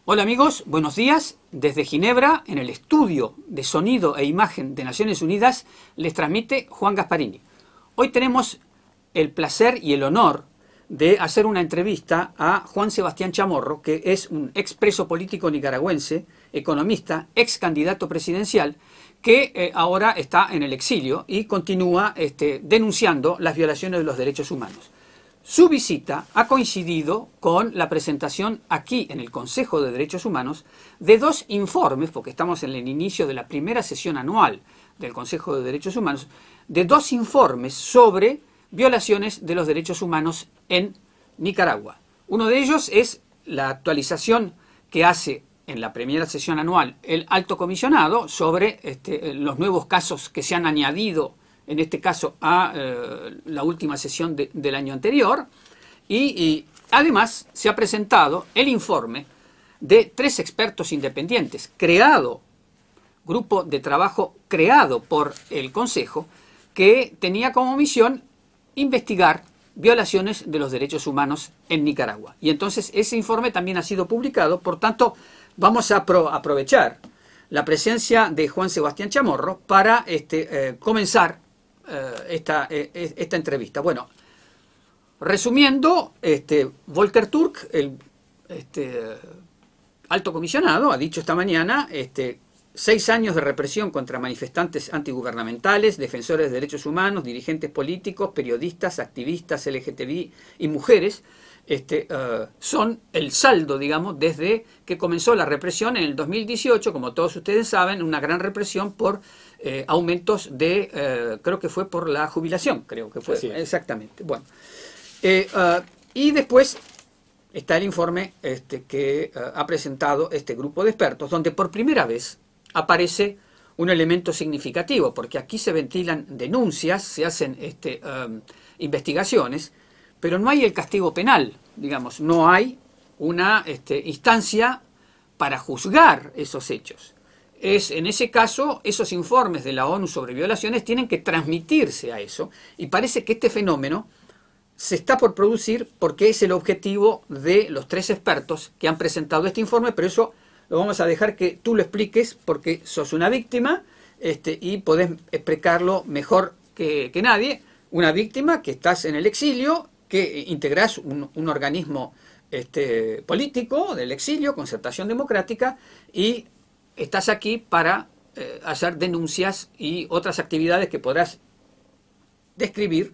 Hola amigos, buenos días. Desde Ginebra, en el estudio de sonido e imagen de Naciones Unidas, les transmite Juan Gasparini. Hoy tenemos el placer y el honor de hacer una entrevista a Juan Sebastián Chamorro, que es un ex preso político nicaragüense, economista, ex candidato presidencial, que ahora está en el exilio y continúa denunciando las violaciones de los derechos humanos. Su visita ha coincidido con la presentación aquí en el Consejo de Derechos Humanos de dos informes, porque estamos en el inicio de la primera sesión anual del Consejo de Derechos Humanos, de dos informes sobre violaciones de los derechos humanos en Nicaragua. Uno de ellos es la actualización que hace en la primera sesión anual el Alto Comisionado sobre los nuevos casos que se han añadido en este caso a la última sesión del año anterior, y además se ha presentado el informe de tres expertos independientes, grupo de trabajo creado por el Consejo, que tenía como misión investigar violaciones de los derechos humanos en Nicaragua. Y entonces ese informe también ha sido publicado, por tanto vamos a aprovechar la presencia de Juan Sebastián Chamorro para comenzar esta entrevista. Bueno, resumiendo, Volker Turk, el alto comisionado, ha dicho esta mañana 6 años de represión contra manifestantes antigubernamentales, defensores de derechos humanos, dirigentes políticos, periodistas, activistas LGTBI y mujeres, son el saldo, digamos, desde que comenzó la represión en el 2018, como todos ustedes saben, una gran represión por aumentos de, creo que fue por la jubilación, creo que fue, exactamente. Bueno, y después está el informe que ha presentado este grupo de expertos, donde por primera vez aparece un elemento significativo, porque aquí se ventilan denuncias, se hacen investigaciones, pero no hay el castigo penal, digamos, no hay una instancia para juzgar esos hechos. En ese caso, esos informes de la ONU sobre violaciones tienen que transmitirse a eso, y parece que este fenómeno se está por producir porque es el objetivo de los tres expertos que han presentado este informe, pero eso lo vamos a dejar que tú lo expliques porque sos una víctima y podés explicarlo mejor que nadie. Una víctima que estás en el exilio, que integrás un organismo político del exilio, Concertación Democrática, y estás aquí para hacer denuncias y otras actividades que podrás describir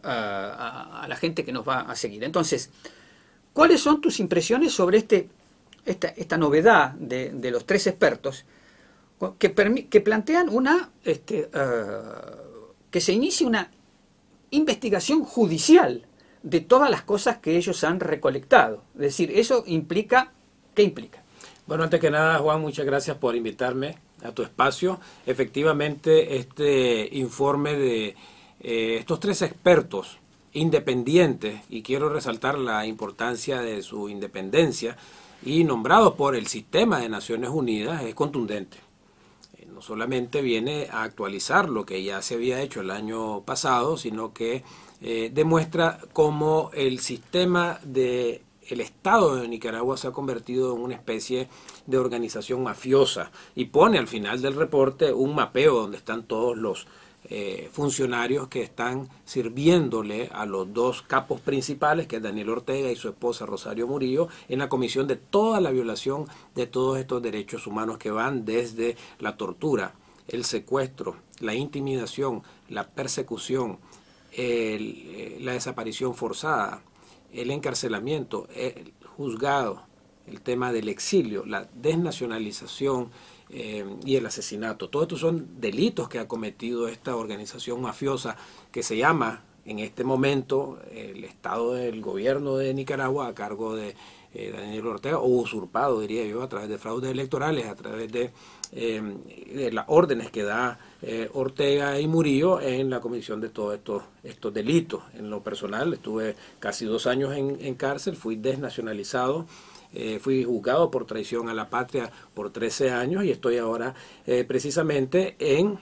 a la gente que nos va a seguir. Entonces, ¿cuáles son tus impresiones sobre esta novedad de los tres expertos que plantean que se inicie una investigación judicial de todas las cosas que ellos han recolectado? Es decir, eso implica, ¿qué implica? Bueno, antes que nada, Juan, muchas gracias por invitarme a tu espacio. Efectivamente, este informe de estos tres expertos independientes, y quiero resaltar la importancia de su independencia, y nombrados por el sistema de Naciones Unidas, es contundente. No solamente viene a actualizar lo que ya se había hecho el año pasado, sino que demuestra cómo el sistema del Estado de Nicaragua se ha convertido en una especie de organización mafiosa, y pone al final del reporte un mapeo donde están todos los funcionarios que están sirviéndole a los dos capos principales, que es Daniel Ortega y su esposa Rosario Murillo, en la comisión de toda la violación de todos estos derechos humanos que van desde la tortura, el secuestro, la intimidación, la persecución, la desaparición forzada, el encarcelamiento, el juzgado, el tema del exilio, la desnacionalización y el asesinato. Todos estos son delitos que ha cometido esta organización mafiosa que se llama en este momento el Estado del Gobierno de Nicaragua, a cargo de Daniel Ortega, o usurpado, diría yo, a través de fraudes electorales, a través de las órdenes que da Ortega y Murillo en la comisión de todos estos delitos. En lo personal, estuve casi 2 años en cárcel, fui desnacionalizado, fui juzgado por traición a la patria por 13 años, y estoy ahora precisamente en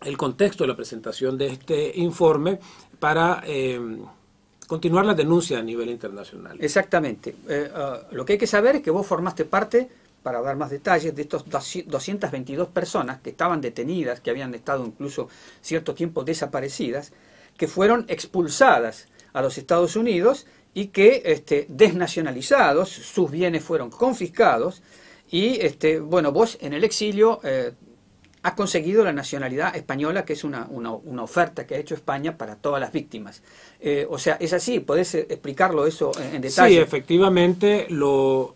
el contexto de la presentación de este informe para continuar la denuncia a nivel internacional. Exactamente. Lo que hay que saber es que vos formaste parte, para dar más detalles, de estos 222 personas que estaban detenidas, que habían estado incluso cierto tiempo desaparecidas, que fueron expulsadas a los Estados Unidos y que desnacionalizados, sus bienes fueron confiscados y bueno, vos en el exilio has conseguido la nacionalidad española, que es una oferta que ha hecho España para todas las víctimas. O sea, ¿es así? ¿Podés explicarlo eso en detalle? Sí, efectivamente, lo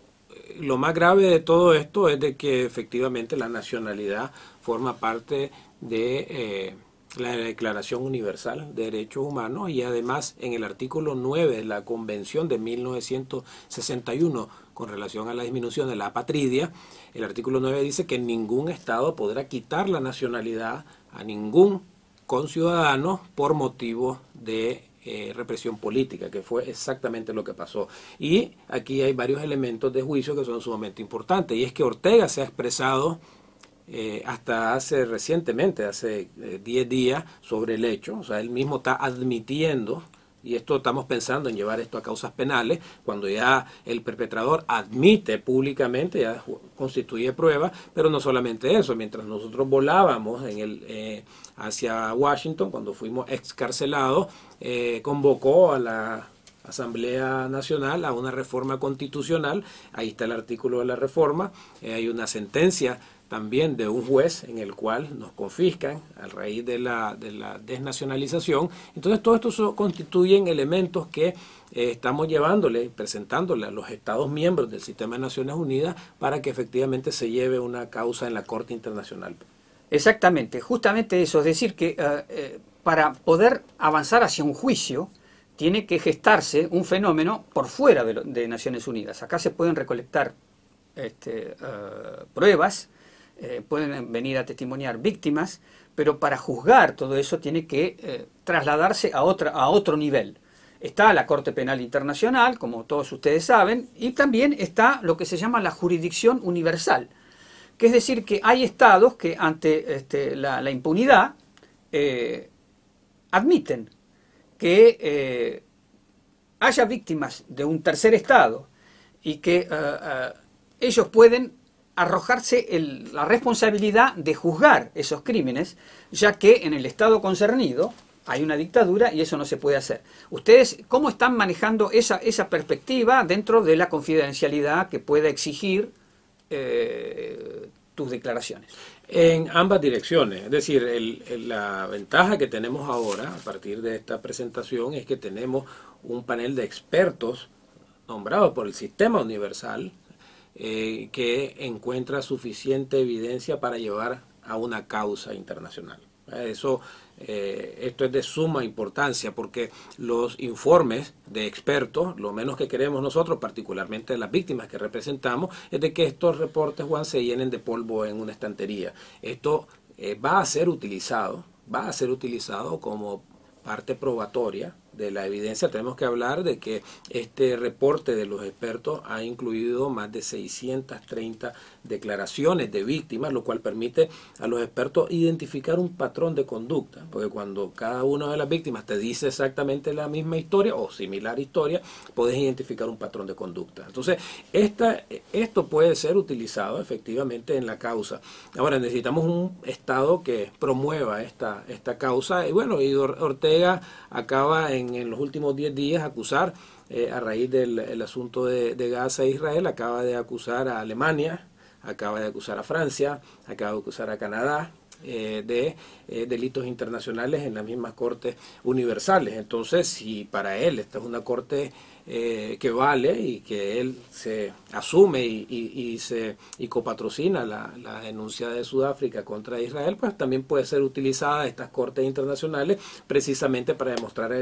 más grave de todo esto es de que efectivamente la nacionalidad forma parte de la Declaración Universal de Derechos Humanos y además en el artículo 9 de la Convención de 1961 con relación a la disminución de la apatridia, el artículo 9 dice que ningún Estado podrá quitar la nacionalidad a ningún conciudadano por motivo de represión política, que fue exactamente lo que pasó. Y aquí hay varios elementos de juicio que son sumamente importantes, y es que Ortega se ha expresado hasta hace recientemente, hace 10 días, sobre el hecho. O sea, él mismo está admitiendo, y esto estamos pensando en llevar esto a causas penales, cuando ya el perpetrador admite públicamente, ya constituye prueba, pero no solamente eso. Mientras nosotros volábamos hacia Washington, cuando fuimos excarcelados, convocó a la Asamblea Nacional a una reforma constitucional. Ahí está el artículo de la reforma. Hay una sentencia también de un juez en el cual nos confiscan a raíz de la desnacionalización. Entonces todo esto constituyen elementos que estamos llevándole, presentándole a los Estados miembros del Sistema de Naciones Unidas para que efectivamente se lleve una causa en la Corte Internacional. Exactamente, justamente eso, es decir que para poder avanzar hacia un juicio tiene que gestarse un fenómeno por fuera de Naciones Unidas. Acá se pueden recolectar pruebas, pueden venir a testimoniar víctimas, pero para juzgar todo eso tiene que trasladarse a otro nivel. Está la Corte Penal Internacional, como todos ustedes saben, y también está lo que se llama la jurisdicción universal, que es decir que hay estados que ante la impunidad admiten que haya víctimas de un tercer estado y que ellos pueden arrojarse la responsabilidad de juzgar esos crímenes, ya que en el estado concernido hay una dictadura y eso no se puede hacer. ¿Ustedes cómo están manejando esa perspectiva dentro de la confidencialidad que pueda exigir tus declaraciones? En ambas direcciones, es decir, la ventaja que tenemos ahora a partir de esta presentación es que tenemos un panel de expertos nombrados por el Sistema Universal que encuentra suficiente evidencia para llevar a una causa internacional. Esto es de suma importancia porque los informes de expertos, lo menos que queremos nosotros, particularmente las víctimas que representamos, es de que estos reportes, Juan, se llenen de polvo en una estantería. Esto va a ser utilizado como parte probatoria de la evidencia. Tenemos que hablar de que este reporte de los expertos ha incluido más de 630 declaraciones de víctimas, lo cual permite a los expertos identificar un patrón de conducta, porque cuando cada una de las víctimas te dice exactamente la misma historia o similar historia, puedes identificar un patrón de conducta. Entonces, esto puede ser utilizado efectivamente en la causa. Ahora, necesitamos un Estado que promueva esta causa, y bueno, y Ortega acaba en los últimos 10 días acusar, a raíz del asunto de Gaza e Israel, acaba de acusar a Alemania, acaba de acusar a Francia, acaba de acusar a Canadá de delitos internacionales en las mismas cortes universales. Entonces, si para él esta es una corte que vale y que él se asume y copatrocina la denuncia de Sudáfrica contra Israel, pues también puede ser utilizada estas cortes internacionales precisamente para demostrar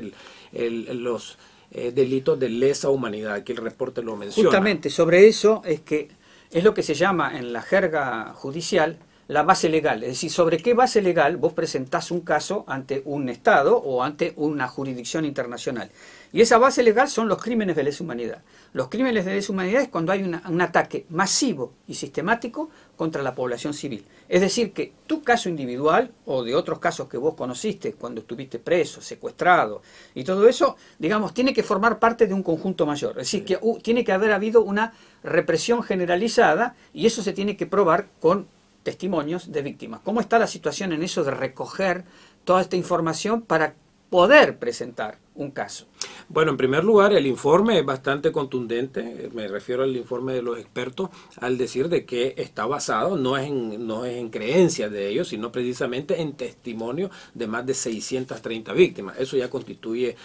los delitos de lesa humanidad, que el reporte lo menciona. Justamente sobre eso es lo que se llama en la jerga judicial la base legal. Es decir, sobre qué base legal vos presentás un caso ante un Estado o ante una jurisdicción internacional. Y esa base legal son los crímenes de lesa humanidad. Los crímenes de lesa humanidad es cuando hay un ataque masivo y sistemático contra la población civil. Es decir, que tu caso individual o de otros casos que vos conociste cuando estuviste preso, secuestrado y todo eso, digamos, tiene que formar parte de un conjunto mayor. Es decir, que tiene que haber habido una represión generalizada y eso se tiene que probar con testimonios de víctimas. ¿Cómo está la situación en eso de recoger toda esta información para poder presentar un caso? Bueno, en primer lugar, el informe es bastante contundente, me refiero al informe de los expertos, al decir de que está basado, no es en creencias de ellos, sino precisamente en testimonio de más de 630 víctimas. Eso ya constituye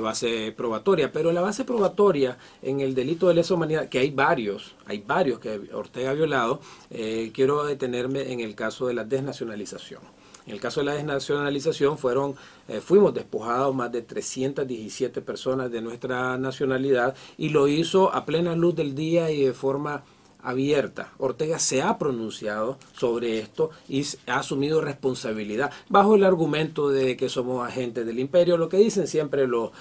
base probatoria, pero la base probatoria en el delito de lesa humanidad, que hay varios que Ortega ha violado, quiero detenerme en el caso de la desnacionalización. En el caso de la desnacionalización fuimos despojados más de 317 personas de nuestra nacionalidad y lo hizo a plena luz del día y de forma abierta. Ortega se ha pronunciado sobre esto y ha asumido responsabilidad bajo el argumento de que somos agentes del imperio, lo que dicen siempre los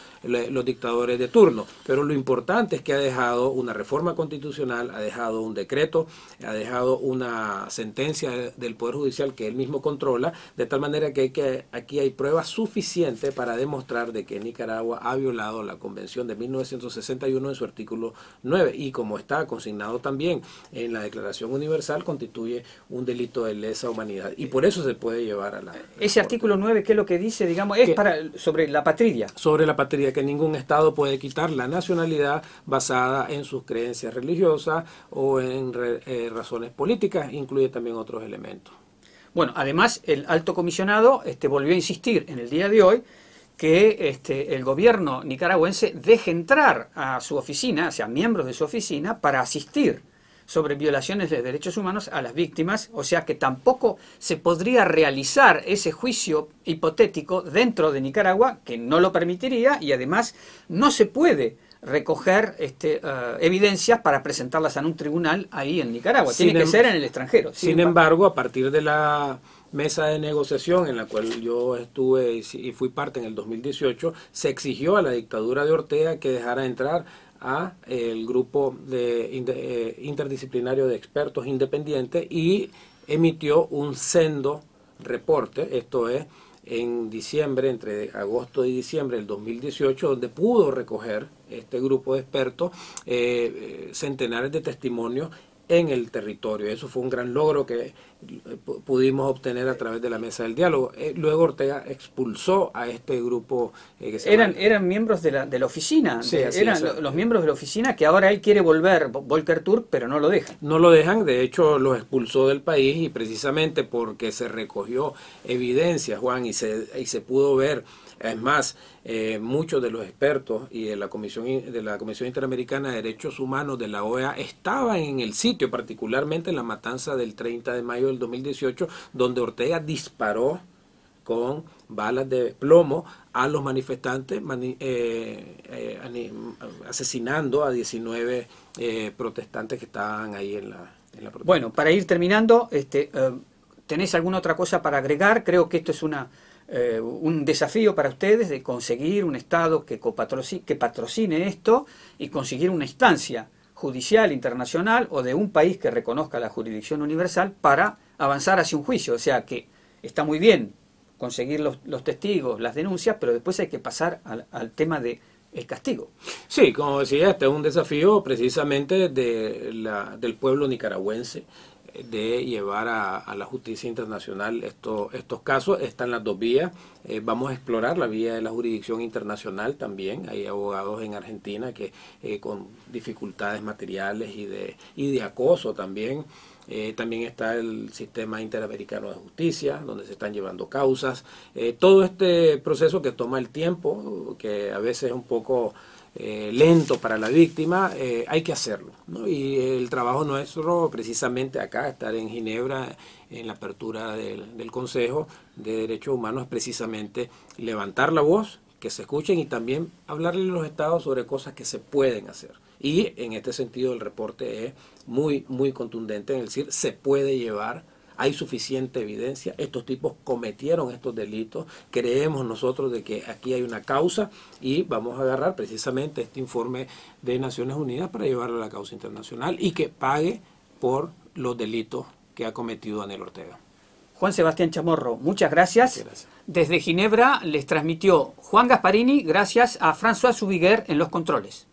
dictadores de turno. Pero lo importante es que ha dejado una reforma constitucional, ha dejado un decreto, ha dejado una sentencia del Poder Judicial que él mismo controla, de tal manera que aquí hay pruebas suficientes para demostrar de que Nicaragua ha violado la Convención de 1961 en su artículo 9 y como está consignado también en la Declaración Universal, constituye un delito de lesa humanidad y por eso se puede llevar a la... Ese artículo 9, ¿qué es lo que dice? Digamos, es sobre la patria. Sobre la patria, que ningún Estado puede quitar la nacionalidad basada en sus creencias religiosas o en razones políticas, incluye también otros elementos. Bueno, además el alto comisionado volvió a insistir en el día de hoy que el gobierno nicaragüense deje entrar a su oficina, o sea, miembros de su oficina, para asistir sobre violaciones de derechos humanos a las víctimas, o sea que tampoco se podría realizar ese juicio hipotético dentro de Nicaragua, que no lo permitiría, y además no se puede recoger evidencias para presentarlas en un tribunal ahí en Nicaragua, tiene que ser en el extranjero. Sin embargo, a partir de la mesa de negociación en la cual yo estuve y fui parte en el 2018, se exigió a la dictadura de Ortega que dejara entrar a el grupo interdisciplinario de expertos independientes y emitió un sendo reporte, esto es en diciembre, entre agosto y diciembre del 2018, donde pudo recoger este grupo de expertos centenares de testimonios en el territorio. Eso fue un gran logro que pudimos obtener a través de la mesa del diálogo. Luego Ortega expulsó a este grupo que se eran miembros de la oficina, sí, eran los miembros de la oficina que ahora él quiere volver, Volker Turk, pero no lo dejan. No lo dejan, de hecho los expulsó del país y precisamente porque se recogió evidencia, Juan, y se pudo ver. Es más, muchos de los expertos y de la Comisión Interamericana de Derechos Humanos de la OEA estaban en el sitio, particularmente en la matanza del 30 de mayo del 2018, donde Ortega disparó con balas de plomo a los manifestantes, asesinando a 19 protestantes que estaban ahí en la protesta. Bueno, para ir terminando, ¿tenés alguna otra cosa para agregar? Creo que esto es un desafío para ustedes de conseguir un Estado que patrocine esto y conseguir una instancia judicial internacional o de un país que reconozca la jurisdicción universal para avanzar hacia un juicio. O sea que está muy bien conseguir los testigos, las denuncias, pero después hay que pasar al tema del castigo. Sí, como decía, este es un desafío precisamente del pueblo nicaragüense, de llevar a la justicia internacional estos casos. Están las dos vías. Vamos a explorar la vía de la jurisdicción internacional también. Hay abogados en Argentina que con dificultades materiales y de acoso también. También está el sistema interamericano de justicia, donde se están llevando causas. Todo este proceso que toma el tiempo, que a veces es un poco lento para la víctima, hay que hacerlo, ¿no? Y el trabajo nuestro, precisamente acá, estar en Ginebra, en la apertura del Consejo de Derechos Humanos, es precisamente levantar la voz, que se escuchen y también hablarle a los estados sobre cosas que se pueden hacer. Y en este sentido el reporte es muy, muy contundente en decir, se puede llevar hay suficiente evidencia, estos tipos cometieron estos delitos, creemos nosotros de que aquí hay una causa y vamos a agarrar precisamente este informe de Naciones Unidas para llevarlo a la causa internacional y que pague por los delitos que ha cometido Daniel Ortega. Juan Sebastián Chamorro, muchas gracias. Gracias. Desde Ginebra les transmitió Juan Gasparini, gracias a François Zubiguer en los controles.